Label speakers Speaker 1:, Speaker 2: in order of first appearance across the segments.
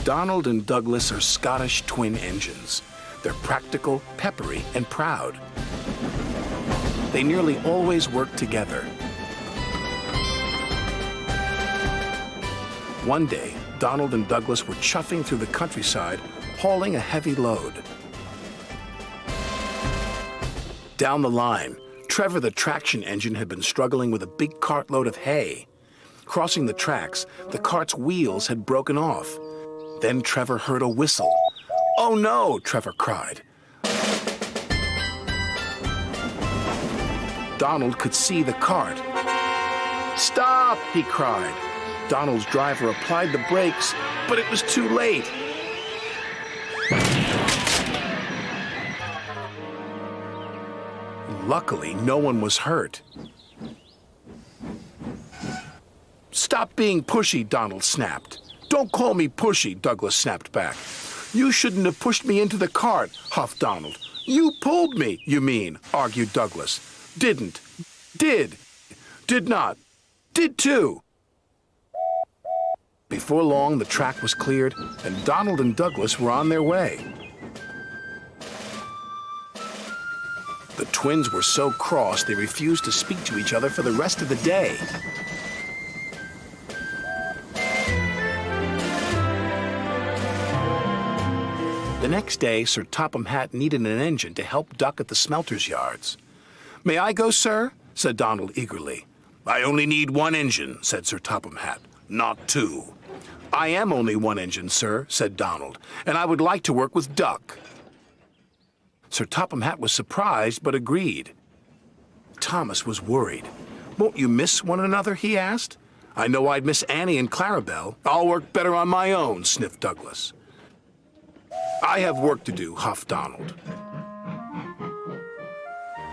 Speaker 1: Donald and Douglas are Scottish twin engines. They're practical, peppery, and proud. They nearly always work together. One day, Donald and Douglas were chuffing through the countryside, hauling a heavy load. Down the line, Trevor the traction engine had been struggling with a big cartload of hay. Crossing the tracks, the cart's wheels had broken off. Then Trevor heard a whistle. "Oh no!" Trevor cried. Donald could see the cart. "Stop!" he cried. Donald's driver applied the brakes, but it was too late. Luckily, no one was hurt. "Stop being pushy," Donald snapped. "Don't call me pushy," Douglas snapped back. "You shouldn't have pushed me into the cart," huffed Donald. "You pulled me, you mean," argued Douglas. "Didn't. Did. Did not. Did too." Before long, the track was cleared, and Donald and Douglas were on their way. The twins were so cross they refused to speak to each other for the rest of the day. The next day, Sir Topham Hatt needed an engine to help Duck at the smelter's yards. "May I go, sir?" said Donald eagerly. "I only need one engine," said Sir Topham Hatt, "not two." "I am only one engine, sir," said Donald, "and I would like to work with Duck." Sir Topham Hatt was surprised, but agreed. Thomas was worried. "Won't you miss one another?" he asked. "I know I'd miss Annie and Clarabelle. I'll work better on my own," sniffed Douglas. "I have work to do," huffed Donald.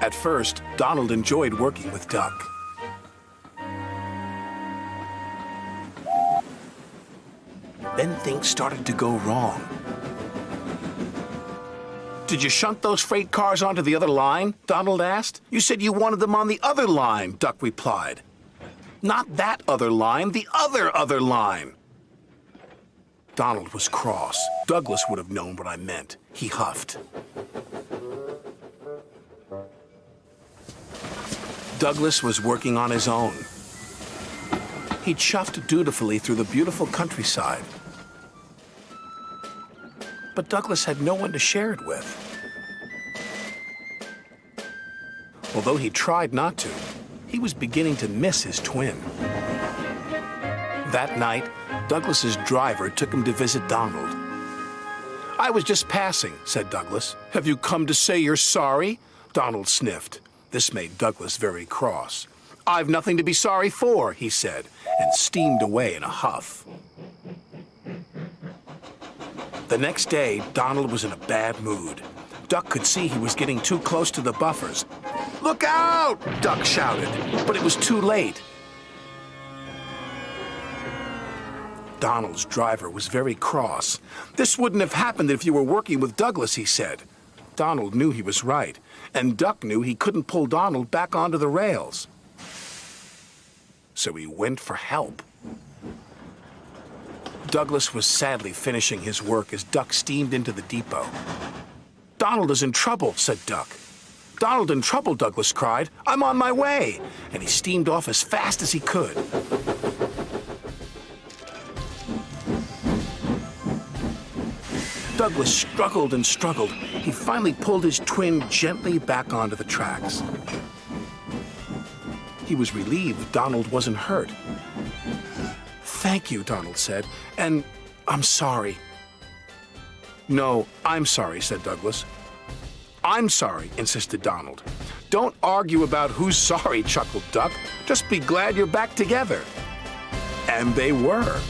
Speaker 1: At first, Donald enjoyed working with Duck. Then things started to go wrong. "Did you shunt those freight cars onto the other line?" Donald asked. "You said you wanted them on the other line," Duck replied. "Not that other line, the other line." Donald was cross. Douglas would have known what I meant. He huffed. Douglas was working on his own. He chuffed dutifully through the beautiful countryside. But Douglas had no one to share it with. Although he tried not to, he was beginning to miss his twin. That night, Douglas's driver took him to visit Donald. "I was just passing," said Douglas. "Have you come to say you're sorry?" Donald sniffed. This made Douglas very cross. "I've nothing to be sorry for," he said, and steamed away in a huff. The next day, Donald was in a bad mood. Duck could see he was getting too close to the buffers. "Look out!" Duck shouted, but it was too late. Donald's driver was very cross. "This wouldn't have happened if you were working with Douglas," he said. Donald knew he was right, and Duck knew he couldn't pull Donald back onto the rails. So he went for help. Douglas was sadly finishing his work as Duck steamed into the depot. "Donald is in trouble," said Duck. "Donald in trouble," Douglas cried. "I'm on my way!" And he steamed off as fast as he could. Douglas struggled and struggled. He finally pulled his twin gently back onto the tracks. He was relieved Donald wasn't hurt. "Thank you," Donald said, "and I'm sorry." "No, I'm sorry," said Douglas. "I'm sorry," insisted Donald. "Don't argue about who's sorry," chuckled Duck. "Just be glad you're back together." And they were.